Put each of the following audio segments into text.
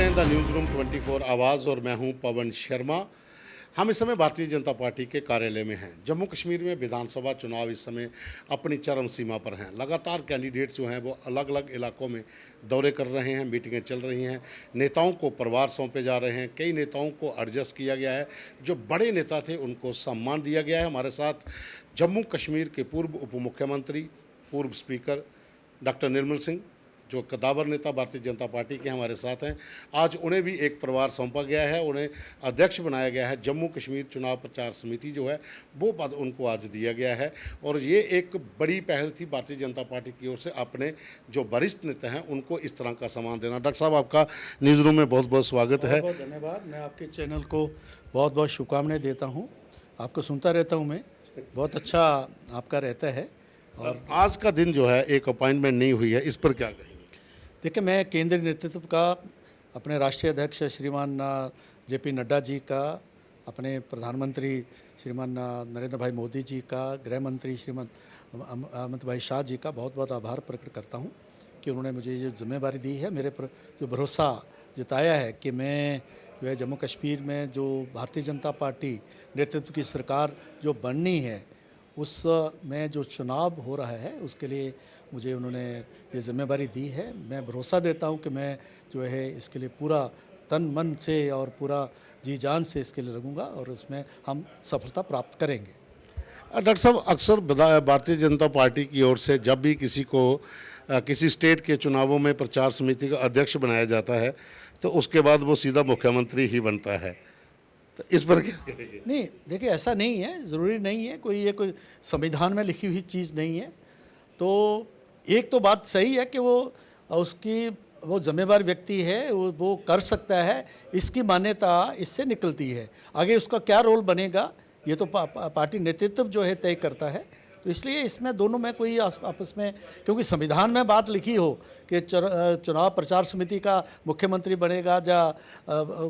रहे हैं the news room 24 आवाज़ और मैं हूं पवन शर्मा। हम इस समय भारतीय जनता पार्टी के कार्यालय में हैं। जम्मू कश्मीर में विधानसभा चुनाव इस समय अपनी चरम सीमा पर हैं। लगातार कैंडिडेट्स जो हैं वो अलग अलग इलाकों में दौरे कर रहे हैं, मीटिंगें चल रही हैं, नेताओं को प्रभार सौंपे जा रहे हैं। कई नेताओं को एडजस्ट किया गया है, जो बड़े नेता थे उनको सम्मान दिया गया है। हमारे साथ जम्मू कश्मीर के पूर्व उप मुख्यमंत्री, पूर्व स्पीकर डॉक्टर निर्मल सिंह, जो कदावर नेता भारतीय जनता पार्टी के हमारे साथ हैं। आज उन्हें भी एक प्रभार सौंपा गया है, उन्हें अध्यक्ष बनाया गया है। जम्मू कश्मीर चुनाव प्रचार समिति जो है वो पद उनको आज दिया गया है और ये एक बड़ी पहल थी भारतीय जनता पार्टी की ओर से अपने जो वरिष्ठ नेता हैं उनको इस तरह का सम्मान देना। डॉक्टर साहब, आपका न्यूज़ रूम में बहुत बहुत स्वागत है। बहुत धन्यवाद। मैं आपके चैनल को बहुत बहुत शुभकामनाएं देता हूं। आपको सुनता रहता हूं मैं, बहुत अच्छा आपका रहता है। और आज का दिन जो है एक अपॉइंटमेंट नहीं हुई है, इस पर क्या कहेंगे? देखिए, मैं केंद्रीय नेतृत्व का, अपने राष्ट्रीय अध्यक्ष श्रीमान जेपी नड्डा जी का, अपने प्रधानमंत्री श्रीमान नरेंद्र भाई मोदी जी का, गृह मंत्री श्रीमान अमित भाई शाह जी का बहुत बहुत आभार प्रकट करता हूं कि उन्होंने मुझे ये जिम्मेदारी दी है, मेरे पर जो भरोसा जताया है कि मैं जो है जम्मू कश्मीर में जो भारतीय जनता पार्टी नेतृत्व की सरकार जो बननी है उस में जो चुनाव हो रहा है उसके लिए मुझे उन्होंने ये जिम्मेदारी दी है। मैं भरोसा देता हूं कि मैं जो है इसके लिए पूरा तन मन से और पूरा जी जान से इसके लिए लगूंगा और इसमें हम सफलता प्राप्त करेंगे। डॉक्टर साहब, अक्सर भारतीय जनता पार्टी की ओर से जब भी किसी को किसी स्टेट के चुनावों में प्रचार समिति का अध्यक्ष बनाया जाता है तो उसके बाद वो सीधा मुख्यमंत्री ही बनता है, तो इस पर क्या कहेंगे? नहीं, देखिए, ऐसा नहीं है, ज़रूरी नहीं है, ये कोई संविधान में लिखी हुई चीज़ नहीं है। तो एक तो बात सही है कि वो जिम्मेवार व्यक्ति है, वो कर सकता है, इसकी मान्यता इससे निकलती है। आगे उसका क्या रोल बनेगा ये तो पार्टी नेतृत्व जो है तय करता है। तो इसलिए इसमें दोनों में कोई आपस में, क्योंकि संविधान में बात लिखी हो कि चुनाव प्रचार समिति का मुख्यमंत्री बनेगा या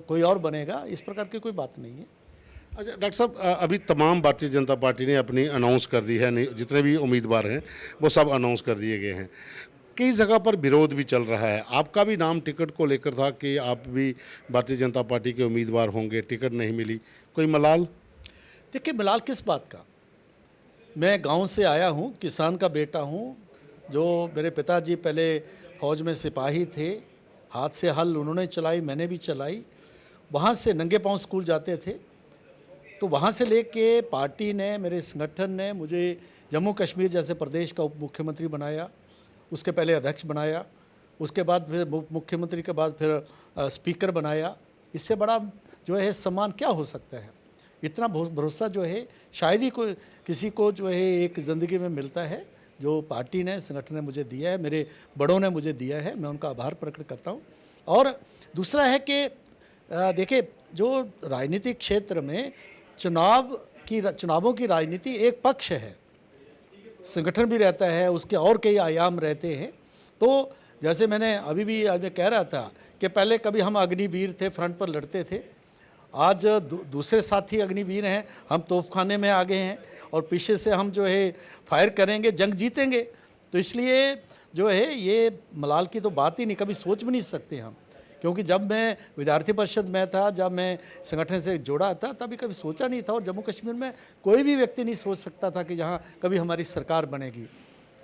कोई और बनेगा, इस प्रकार की कोई बात नहीं है। अच्छा डॉक्टर साहब, अभी तमाम भारतीय जनता पार्टी ने अपनी अनाउंस कर दी है, जितने भी उम्मीदवार हैं वो सब अनाउंस कर दिए गए हैं। कई जगह पर विरोध भी चल रहा है। आपका भी नाम टिकट को लेकर था कि आप भी भारतीय जनता पार्टी के उम्मीदवार होंगे, टिकट नहीं मिली, कोई मलाल? देखिए, मलाल किस बात का? मैं गांव से आया हूं, किसान का बेटा हूं। जो मेरे पिताजी पहले फौज में सिपाही थे, हाथ से हल उन्होंने चलाई, मैंने भी चलाई। वहां से नंगे पांव स्कूल जाते थे। तो वहाँ से लेके पार्टी ने, मेरे संगठन ने मुझे जम्मू कश्मीर जैसे प्रदेश का उप मुख्यमंत्री बनाया, उसके पहले अध्यक्ष बनाया, उसके बाद फिर मुख्यमंत्री के बाद फिर स्पीकर बनाया। इससे बड़ा जो है सम्मान क्या हो सकता है? इतना भरोसा जो है शायद ही कोई किसी को जो है एक ज़िंदगी में मिलता है, जो पार्टी ने, संगठन ने मुझे दिया है, मेरे बड़ों ने मुझे दिया है। मैं उनका आभार प्रकट करता हूँ। और दूसरा है कि देखिए, जो राजनीतिक क्षेत्र में चुनावों की राजनीति एक पक्ष है, संगठन भी रहता है, उसके और कई आयाम रहते हैं। तो जैसे मैंने अभी भी कह रहा था कि पहले कभी हम अग्निवीर थे, फ्रंट पर लड़ते थे। आज दूसरे साथी अग्निवीर हैं, हम तोपखाने में आ गए हैं और पीछे से हम जो है फायर करेंगे, जंग जीतेंगे। तो इसलिए जो है ये मलाल की तो बात ही नहीं, कभी सोच भी नहीं सकते हम। क्योंकि जब मैं विद्यार्थी परिषद में था, जब मैं संगठन से जुड़ा था, तभी कभी सोचा नहीं था। और जम्मू कश्मीर में कोई भी व्यक्ति नहीं सोच सकता था कि यहाँ कभी हमारी सरकार बनेगी।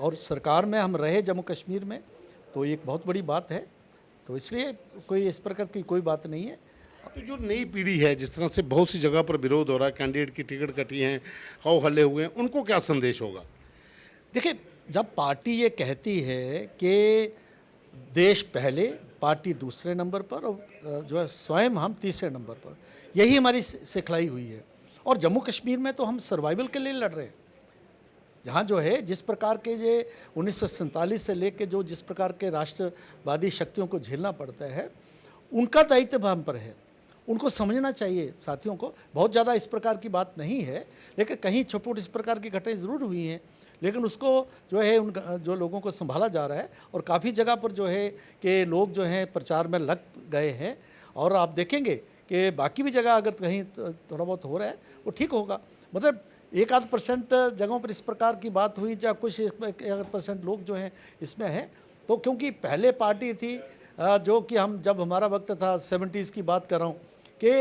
और सरकार में हम रहे जम्मू कश्मीर में, तो ये एक बहुत बड़ी बात है। तो इसलिए कोई इस प्रकार की कोई बात नहीं है। तो जो नई पीढ़ी है, जिस तरह से बहुत सी जगह पर विरोध हो रहा है, कैंडिडेट की टिकट कटी हैं, हाउ हल्ले हुए हैं, उनको क्या संदेश होगा? देखिए, जब पार्टी ये कहती है कि देश पहले, पार्टी दूसरे नंबर पर और जो है स्वयं हम तीसरे नंबर पर, यही हमारी सिखलाई हुई है। और जम्मू कश्मीर में तो हम सर्वाइवल के लिए लड़ रहे हैं। जहाँ जो है जिस प्रकार के ये 1947 से लेकर जो जिस प्रकार के राष्ट्रवादी शक्तियों को झेलना पड़ता है, उनका दायित्व हम पर है। उनको समझना चाहिए साथियों को। बहुत ज़्यादा इस प्रकार की बात नहीं है, लेकिन कहीं छोटी इस प्रकार की घटनाएं ज़रूर हुई हैं, लेकिन उसको जो है उन जो लोगों को संभाला जा रहा है। और काफ़ी जगह पर जो है कि लोग जो हैं प्रचार में लग गए हैं। और आप देखेंगे कि बाकी भी जगह अगर कहीं थोड़ा बहुत हो रहा है वो ठीक होगा। मतलब 1-8% जगहों पर इस प्रकार की बात हुई, या कुछ 1% लोग जो हैं इसमें हैं। तो क्योंकि पहले पार्टी थी जो कि हम जब हमारा वक्त था 70s की बात कर रहा हूँ कि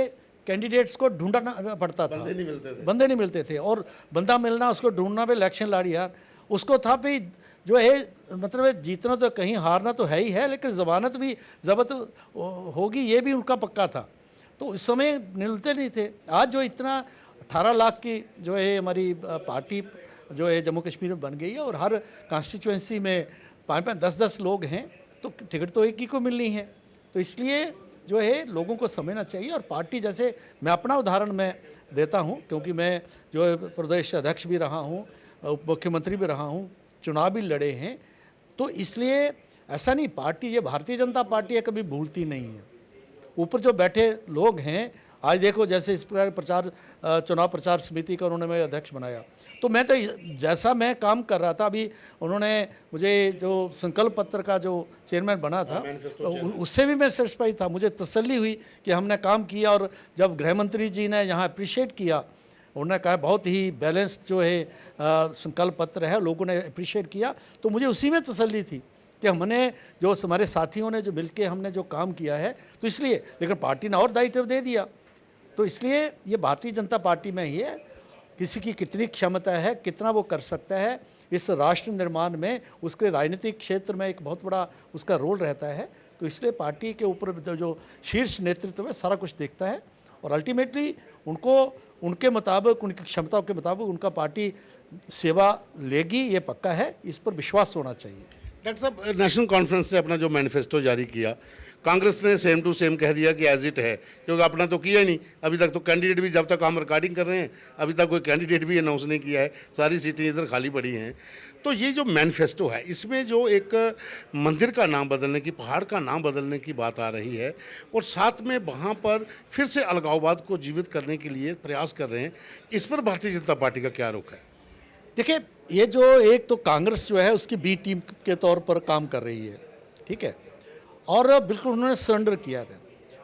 कैंडिडेट्स को ढूंढना पड़ता था, बंदे नहीं मिलते थे, और बंदा मिलना उसको ढूंढना भी इलेक्शन लड़ी यार, उसको था भाई जो है मतलब है जीतना तो कहीं हारना तो है ही है, लेकिन ज़मानत भी ज़ब्त होगी ये भी उनका पक्का था। तो उस समय मिलते नहीं थे। आज जो इतना 18 लाख की जो है हमारी पार्टी जो है जम्मू कश्मीर में बन गई है, और हर कॉन्स्टिट्यूंसी में 5-5 10-10 लोग हैं, तो टिकट तो एक ही को मिलनी है। तो इसलिए जो है लोगों को समझना चाहिए। और पार्टी जैसे मैं अपना उदाहरण मैं देता हूं, क्योंकि मैं जो है प्रदेश अध्यक्ष भी रहा हूं, उप मुख्यमंत्री भी रहा हूं, चुनाव भी लड़े हैं, तो इसलिए ऐसा नहीं, पार्टी ये भारतीय जनता पार्टी है कभी भूलती नहीं है। ऊपर जो बैठे लोग हैं, आज देखो जैसे इस प्रचार चुनाव प्रचार समिति का उन्होंने मैं अध्यक्ष बनाया, तो मैं तो जैसा मैं काम कर रहा था, अभी उन्होंने मुझे जो संकल्प पत्र का जो चेयरमैन बना था उससे भी मैं सेटिस्फाई था, मुझे तसल्ली हुई कि हमने काम किया। और जब गृह मंत्री जी ने यहाँ अप्रिशिएट किया, उन्होंने कहा बहुत ही बैलेंस्ड जो है संकल्प पत्र है, लोगों ने अप्रिशिएट किया, तो मुझे उसी में तसल्ली थी कि हमने जो हमारे साथियों ने जो मिलके हमने जो काम किया है, तो इसलिए, लेकिन पार्टी ने और दायित्व दे दिया। तो इसलिए ये भारतीय जनता पार्टी में ही है, किसी की कितनी क्षमता है, कितना वो कर सकता है इस राष्ट्र निर्माण में, उसके राजनीतिक क्षेत्र में एक बहुत बड़ा उसका रोल रहता है। तो इसलिए पार्टी के ऊपर जो शीर्ष नेतृत्व है सारा कुछ देखता है, और अल्टीमेटली उनको उनके मुताबिक, उनकी क्षमताओं के मुताबिक उनका पार्टी सेवा लेगी, ये पक्का है, इस पर विश्वास होना चाहिए। डॉक्टर साहब, नेशनल कॉन्फ्रेंस ने अपना जो मैनिफेस्टो जारी किया, कांग्रेस ने सेम टू सेम कह दिया कि एज इट है, क्योंकि अपना तो किया ही नहीं अभी तक। तो कैंडिडेट भी, जब तक हम रिकॉर्डिंग कर रहे हैं अभी तक कोई कैंडिडेट भी अनाउंस नहीं किया है, सारी सीटें इधर खाली पड़ी हैं। तो ये जो मैनिफेस्टो है, इसमें जो एक मंदिर का नाम बदलने की, पहाड़ का नाम बदलने की बात आ रही है, और साथ में वहाँ पर फिर से अलगाववाद को जीवित करने के लिए प्रयास कर रहे हैं, इस पर भारतीय जनता पार्टी का क्या रुख है? देखिए, ये जो एक तो कांग्रेस जो है उसकी बी टीम के तौर पर काम कर रही है, ठीक है, और बिल्कुल उन्होंने सरेंडर किया था।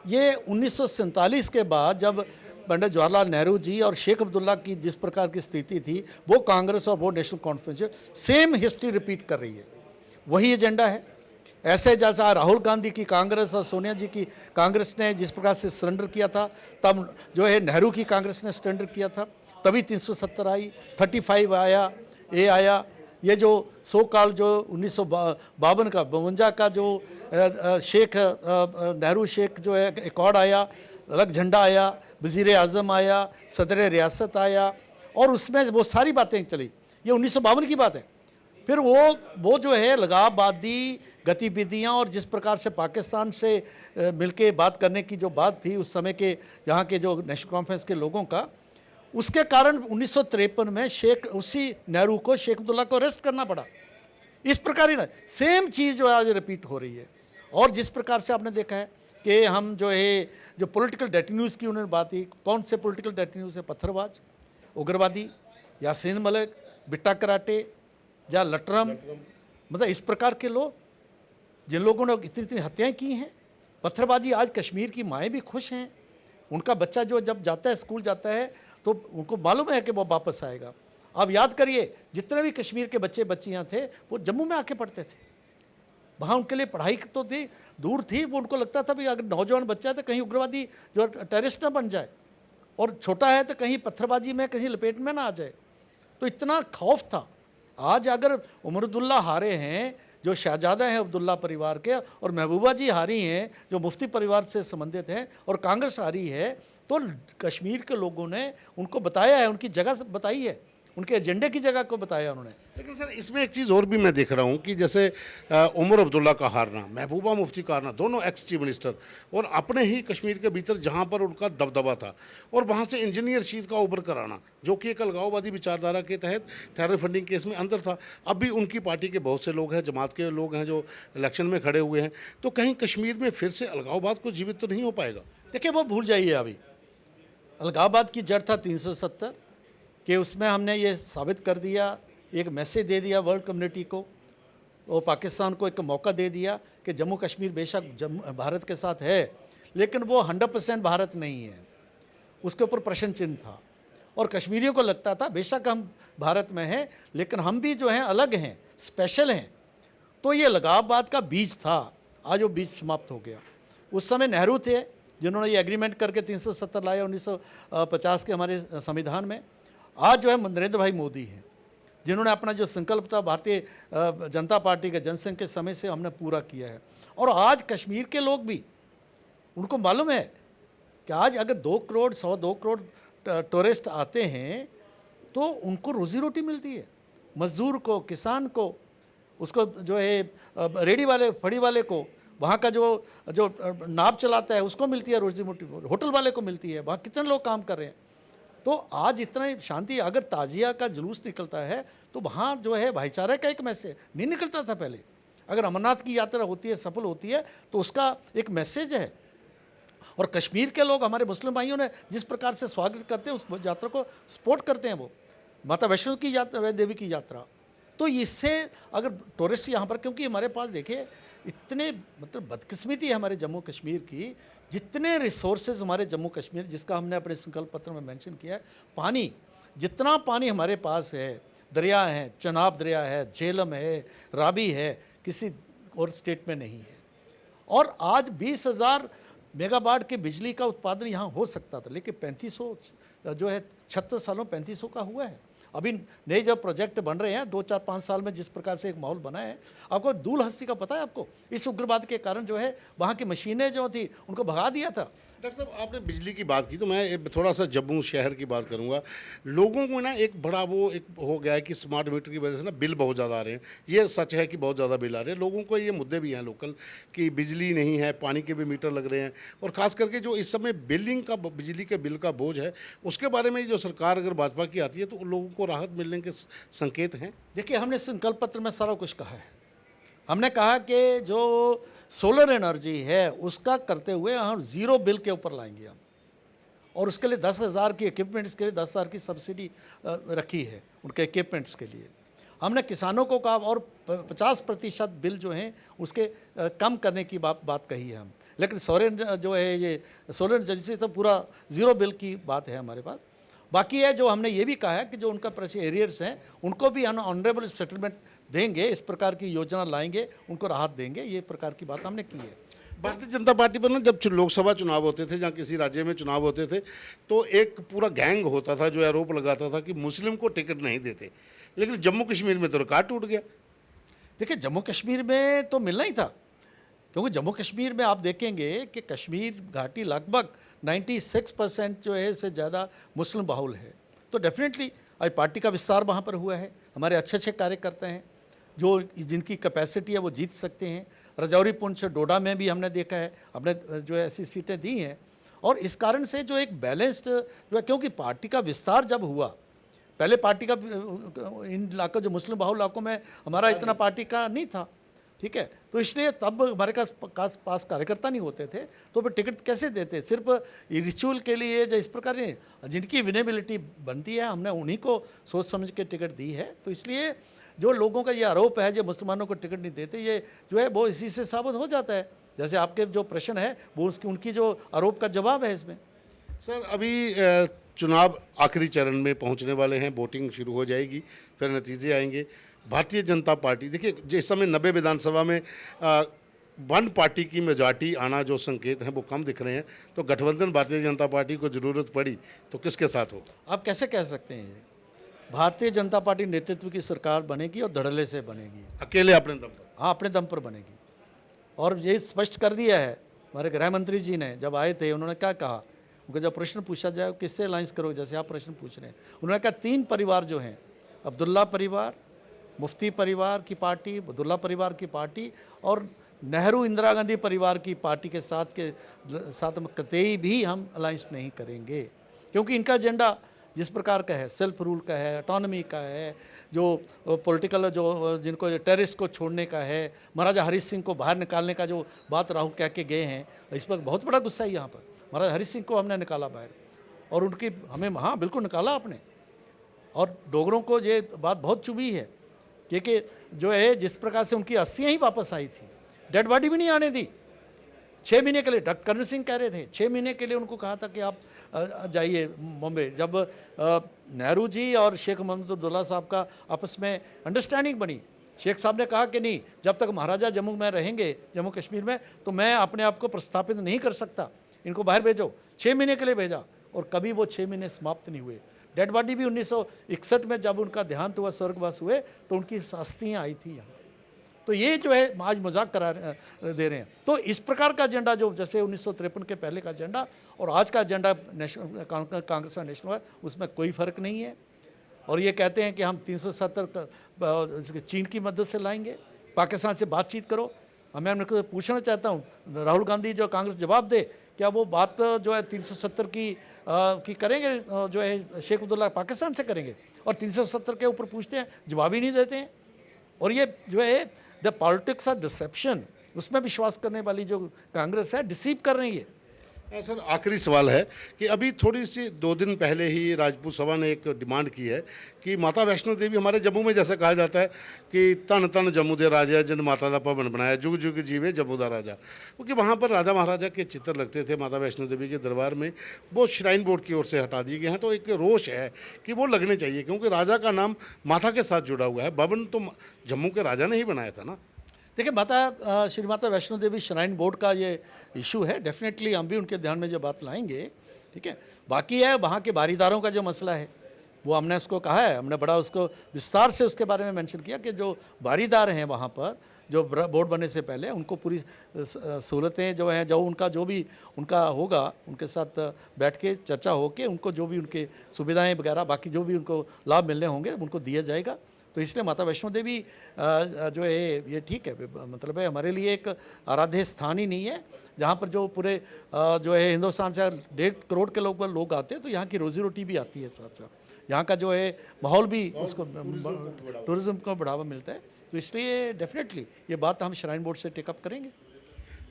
ये 1947 के बाद जब पंडित जवाहरलाल नेहरू जी और शेख अब्दुल्ला की जिस प्रकार की स्थिति थी, वो कांग्रेस और वो national conference same history repeat कर रही है, वही एजेंडा है। ऐसे जैसा राहुल गांधी की कांग्रेस और सोनिया जी की कांग्रेस ने जिस प्रकार से सरेंडर किया था, तब जो है नेहरू की कांग्रेस ने सरेंडर किया था, तभी 370 आई, 35 आया, ये आया। ये जो सो काल जो 1952 का 52 का जो शेख नेहरू शेख जो है एकॉर्ड आया, अलग झंडा आया, वज़ीर आज़म आया, सदर रियासत आया, और उसमें वो सारी बातें चली। ये 1952 की बात है। फिर वो जो है लगाववादी गतिविधियां, और जिस प्रकार से पाकिस्तान से मिलके बात करने की जो बात थी उस समय के यहाँ के जो नेशनल कॉन्फ्रेंस के लोगों का, उसके कारण 1953 में उसी नेहरू को, शेख अब्दुल्ला को अरेस्ट करना पड़ा। इस प्रकार ही ना सेम चीज़ जो है आज रिपीट हो रही है। और जिस प्रकार से आपने देखा है कि हम जो है जो पॉलिटिकल डेटिन्यूज़ की उन्होंने बात की, कौन से पॉलिटिकल डेटिन्यूज़ है? पत्थरबाज, उग्रवादी, यासीन मलिक, बिट्टा कराटे या लटरम, मतलब इस प्रकार के लोग जिन लोगों ने इतनी हत्याएं की हैं। पत्थरबाजी, आज कश्मीर की माएँ भी खुश हैं, उनका बच्चा जो जब जाता है, स्कूल जाता है, तो उनको मालूम है कि वो वापस आएगा। आप याद करिए, जितने भी कश्मीर के बच्चे बच्चियां थे वो जम्मू में आके पढ़ते थे, वहाँ उनके लिए पढ़ाई तो थी दूर थी, वो उनको लगता था भाई अगर नौजवान बच्चा है तो कहीं उग्रवादी जो टेररिस्ट ना बन जाए, और छोटा है तो कहीं पत्थरबाजी में कहीं लपेट में ना आ जाए। तो इतना खौफ था। आज अगर उमरुद्दुल्ला हारे हैं जो शहजादा हैं अब्दुल्ला परिवार के, और महबूबा जी हारी हैं जो मुफ्ती परिवार से संबंधित हैं, और कांग्रेस हारी है, तो कश्मीर के लोगों ने उनको बताया है, उनकी जगह बताई है, उनके एजेंडे की जगह को बताया उन्होंने। लेकिन सर, इसमें एक चीज़ और भी मैं देख रहा हूँ कि जैसे उमर अब्दुल्ला का हारना, महबूबा मुफ्ती का हारना, दोनों एक्स चीफ मिनिस्टर, और अपने ही कश्मीर के भीतर जहाँ पर उनका दबदबा था, और वहाँ से इंजीनियर शीत का उभर कर आना, जो कि एक अलगाववादी विचारधारा के तहत टेरर फंडिंग केस में अंदर था। अब भी उनकी पार्टी के बहुत से लोग हैं, जमात के लोग हैं जो इलेक्शन में खड़े हुए हैं, तो कहीं कश्मीर में फिर से अलगाववाद को जीवित तो नहीं हो पाएगा? देखिए, वो भूल जाइए, अभी अलगाववाद की जड़ था 370 कि उसमें हमने ये साबित कर दिया, एक मैसेज दे दिया वर्ल्ड कम्युनिटी को, और पाकिस्तान को एक मौका दे दिया कि जम्मू कश्मीर बेशक भारत के साथ है, लेकिन वो 100% भारत नहीं है, उसके ऊपर प्रश्न चिन्ह था। और कश्मीरियों को लगता था बेशक हम भारत में हैं, लेकिन हम भी जो हैं अलग हैं, स्पेशल हैं। तो ये लगाववाद का बीज था, आज वो बीच समाप्त हो गया। उस समय नेहरू थे जिन्होंने ये एग्रीमेंट करके 370 लाए 1950 के हमारे संविधान में। आज जो है नरेंद्र भाई मोदी हैं जिन्होंने अपना जो संकल्प था भारतीय जनता पार्टी के जनसंघ के समय से हमने पूरा किया है। और आज कश्मीर के लोग भी, उनको मालूम है कि आज अगर 2 करोड़ 102 करोड़ टूरिस्ट आते हैं तो उनको रोजी रोटी मिलती है, मजदूर को, किसान को, उसको जो है रेडी वाले फड़ी वाले को, वहाँ का जो नाव चलाता है उसको मिलती है रोजी रोटी, होटल वाले को मिलती है। वहाँ कितने लोग काम कर रहे हैं। तो आज इतना शांति, अगर ताजिया का जुलूस निकलता है तो वहाँ जो है भाईचारे का एक मैसेज नहीं निकलता था पहले। अगर अमरनाथ की यात्रा होती है, सफल होती है, तो उसका एक मैसेज है। और कश्मीर के लोग, हमारे मुस्लिम भाइयों ने जिस प्रकार से स्वागत करते हैं, उस यात्रा को सपोर्ट करते हैं। वो माता वैष्णो की यात्रा, वैष्णो देवी की यात्रा, तो इससे अगर टूरिस्ट यहाँ पर, क्योंकि हमारे पास देखिए इतने मतलब बदकिस्मती है हमारे जम्मू कश्मीर की, जितने रिसोर्सेज हमारे जम्मू कश्मीर, जिसका हमने अपने संकल्प पत्र में मेंशन किया है, पानी, जितना पानी हमारे पास है, दरिया है, चनाब दरिया है, झेलम है, रावी है, किसी और स्टेट में नहीं है। और आज 20,000 मेगावाट की बिजली का उत्पादन यहाँ हो सकता था, लेकिन 3500 जो है 36 सालों 3500 का हुआ है। अभी नए जब प्रोजेक्ट बन रहे हैं 2-4-5 साल में, जिस प्रकार से एक माहौल बना है, आपको दूल हस्ती का पता है आपको, इस उग्रवाद के कारण जो है वहाँ की मशीनें जो थी उनको भगा दिया था। डॉक्टर साहब, आपने बिजली की बात की तो मैं थोड़ा सा जम्मू शहर की बात करूंगा। लोगों को ना एक बड़ा वो एक हो गया है कि स्मार्ट मीटर की वजह से ना बिल बहुत ज़्यादा आ रहे हैं। ये सच है कि बहुत ज़्यादा बिल आ रहे हैं। लोगों को ये मुद्दे भी हैं लोकल कि बिजली नहीं है, पानी के भी मीटर लग रहे हैं, और ख़ास करके जो इस समय बिलिंग का, बिजली के बिल का बोझ है, उसके बारे में जो सरकार अगर भाजपा की आती है तो लोगों को राहत मिलने के संकेत हैं। देखिए, हमने संकल्प पत्र में सारा कुछ कहा है। हमने कहा कि जो सोलर एनर्जी है उसका करते हुए हम 0 बिल के ऊपर लाएंगे हम, और उसके लिए 10,000 की इक्विपमेंट्स के लिए 10,000 की सब्सिडी रखी है उनके इक्विपमेंट्स के लिए। हमने किसानों को कहा, और 50% बिल जो हैं उसके कम करने की बात कही है हम। लेकिन सौर जो है ये सोलर एनर्जी तो पूरा 0 बिल की बात है हमारे पास। बाकी है जो हमने ये भी कहा है कि जो उनका पैसे एरियर्स हैं उनको भी हम ऑनरेबल सेटलमेंट देंगे, इस प्रकार की योजना लाएंगे, उनको राहत देंगे, ये प्रकार की बात हमने की है। भारतीय जनता पार्टी पर ना जब लोकसभा चुनाव होते थे, जहाँ किसी राज्य में चुनाव होते थे, तो एक पूरा गैंग होता था जो आरोप लगाता था कि मुस्लिम को टिकट नहीं देते, लेकिन जम्मू कश्मीर में तो रिकॉर्ड टूट गया। देखिए, जम्मू कश्मीर में तो मिलना ही था, क्योंकि जम्मू कश्मीर में आप देखेंगे कि कश्मीर घाटी लगभग 96% जो है इससे ज़्यादा मुस्लिम बाहुल है। तो डेफिनेटली आज पार्टी का विस्तार वहाँ पर हुआ है। हमारे अच्छे कार्यकर्ता हैं जो जिनकी कैपेसिटी है वो जीत सकते हैं। रजौरी, पुंछ, डोडा में भी हमने देखा है, हमने जो है ऐसी सीटें दी हैं। और इस कारण से जो एक बैलेंस्ड जो है, क्योंकि पार्टी का विस्तार जब हुआ, पहले पार्टी का इन इलाकों जो मुस्लिम बाहुल इलाकों में हमारा इतना पार्टी का नहीं था, ठीक है, तो इसलिए तब हमारे पास कार्यकर्ता नहीं होते थे, तो फिर टिकट कैसे देते? सिर्फ रिचुअल के लिए जो इस प्रकार जिनकी विनेबिलिटी बनती है, हमने उन्हीं को सोच समझ के टिकट दी है। तो इसलिए जो लोगों का ये आरोप है जो मुसलमानों को टिकट नहीं देते, ये जो है वो इसी से साबित हो जाता है। जैसे आपके जो प्रश्न है वो उनकी जो आरोप का जवाब है इसमें। सर, अभी चुनाव आखिरी चरण में पहुंचने वाले हैं, वोटिंग शुरू हो जाएगी, फिर नतीजे आएंगे। भारतीय जनता पार्टी, देखिए जिस समय 90 विधानसभा में वन पार्टी की मेजॉरिटी आना जो संकेत हैं वो कम दिख रहे हैं, तो गठबंधन भारतीय जनता पार्टी को ज़रूरत पड़ी तो किसके साथ होगा? आप कैसे कह सकते हैं? भारतीय जनता पार्टी नेतृत्व की सरकार बनेगी और धड़ल्ले से बनेगी, अकेले अपने दम पर? हाँ, अपने दम पर बनेगी। और ये स्पष्ट कर दिया है हमारे गृह मंत्री जी ने, जब आए थे उन्होंने क्या कहा, उनको जब प्रश्न पूछा जाए किससे अलायंस करोगे, जैसे आप प्रश्न पूछ रहे हैं, उन्होंने कहा 3 परिवार जो हैं, अब्दुल्ला परिवार, मुफ्ती परिवार की पार्टी, अब्दुल्ला परिवार की पार्टी और नेहरू इंदिरा गांधी परिवार की पार्टी के साथ में कतई भी हम अलायंस नहीं करेंगे, क्योंकि इनका एजेंडा जिस प्रकार का है, सेल्फ रूल का है, ऑटोनॉमी का है, जो पॉलिटिकल जो जिनको टेररिस्ट को छोड़ने का है, महाराजा हरीश सिंह को बाहर निकालने का जो बात राहुल कह के गए हैं, इस पर बहुत बड़ा गुस्सा है यहाँ पर। महाराजा हरीश सिंह को हमने निकाला बाहर, और उनकी हमें, हाँ बिल्कुल निकाला आपने। और डोगरों को ये बात बहुत चुभी है, क्योंकि जो है जिस प्रकार से उनकी अस्थियाँ ही वापस आई थी, डेड बॉडी भी नहीं आने दी। 6 महीने के लिए डॉक्टर करण सिंह कह रहे थे, 6 महीने के लिए उनको कहा था कि आप जाइए बॉम्बे। जब नेहरू जी और शेख मोहम्मद अब्दुल्ला साहब का आपस में अंडरस्टैंडिंग बनी, शेख साहब ने कहा कि नहीं, जब तक महाराजा जम्मू में रहेंगे, जम्मू कश्मीर में, तो मैं अपने आप को प्रस्थापित नहीं कर सकता, इनको बाहर भेजो। 6 महीने के लिए भेजा और कभी वो 6 महीने समाप्त नहीं हुए। डेड बॉडी भी 1961 में जब उनका देहांत हुआ, स्वर्गवास हुए, तो उनकी अस्थियाँ आई थी यहाँ। तो ये जो है आज मजाक करा दे रहे हैं। तो इस प्रकार का एजेंडा जो जैसे 1953 के पहले का एजेंडा और आज का एजेंडा नेशनल कांग्रेस का नेशनल है, उसमें कोई फ़र्क नहीं है। और ये कहते हैं कि हम 370 चीन की मदद से लाएंगे, पाकिस्तान से बातचीत करो। मैं उनको पूछना चाहता हूँ, राहुल गांधी जो कांग्रेस जवाब दे, क्या वो बात जो है 370 की करेंगे, जो है शेख अब्दुल्ला पाकिस्तान से करेंगे? और 370 के ऊपर पूछते हैं, जवाब ही नहीं देते हैं। और ये जो है द पॉलिटिक्स ऑफ डिसेप्शन, उसमें विश्वास करने वाली जो कांग्रेस है, डिसीव कर रही है। सर आखिरी सवाल है कि अभी थोड़ी सी 2 दिन पहले ही राजपूत सभा ने एक डिमांड की है कि माता वैष्णो देवी हमारे जम्मू में जैसे कहा जाता है कि तन तन जम्मू दे राजा जिन माता का भवन बनाया, जुग जुग जीवे जम्मू दा राजा, क्योंकि वहाँ पर राजा महाराजा के चित्र लगते थे माता वैष्णो देवी के दरबार में, वो श्राइन बोर्ड की ओर से हटा दिए गए हैं। तो एक रोष है कि वो लगने चाहिए, क्योंकि राजा का नाम माता के साथ जुड़ा हुआ है। भवन तो जम्मू के राजा ने ही बनाया था ना। देखिए, श्री माता वैष्णो देवी श्राइन बोर्ड का ये इशू है, डेफिनेटली हम भी उनके ध्यान में जो बात लाएंगे, ठीक है। बाकी है वहाँ के बारीदारों का जो मसला है, वो हमने उसको कहा है, हमने बड़ा उसको विस्तार से उसके बारे में मेंशन किया कि जो बारीदार हैं वहाँ पर, जो बोर्ड बनने से पहले उनको पूरी सहूलतें जो हैं, जो उनका जो भी उनका होगा, उनके साथ बैठ के चर्चा हो के उनको जो भी उनके सुविधाएँ वगैरह बाकी जो भी उनको लाभ मिलने होंगे उनको दिया जाएगा। तो इसलिए माता वैष्णो देवी जो है ये ठीक है, मतलब है हमारे लिए एक आराध्य स्थान ही नहीं है, जहाँ पर जो पूरे जो है हिंदुस्तान से 1.5 करोड़ के लोग आते हैं, तो यहाँ की रोजी रोटी भी आती है, साथ साथ यहाँ का जो है माहौल भी, उसको टूरिज़्म को बढ़ावा मिलता है। तो इसलिए डेफिनेटली ये बात हम श्राइन बोर्ड से टेकअप करेंगे।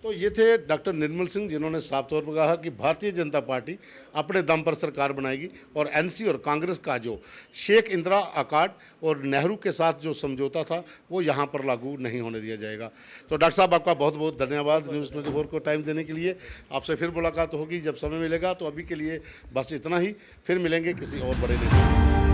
तो ये थे डॉक्टर निर्मल सिंह, जिन्होंने साफ तौर पर कहा कि भारतीय जनता पार्टी अपने दम पर सरकार बनाएगी और एनसी और कांग्रेस का जो शेख इंदिरा अकार्ड और नेहरू के साथ जो समझौता था वो यहाँ पर लागू नहीं होने दिया जाएगा। तो डॉक्टर साहब आपका बहुत बहुत धन्यवाद न्यूज़ 24 को टाइम देने के लिए। आपसे फिर मुलाकात होगी जब समय मिलेगा। तो अभी के लिए बस इतना ही, फिर मिलेंगे किसी और बड़े नेता।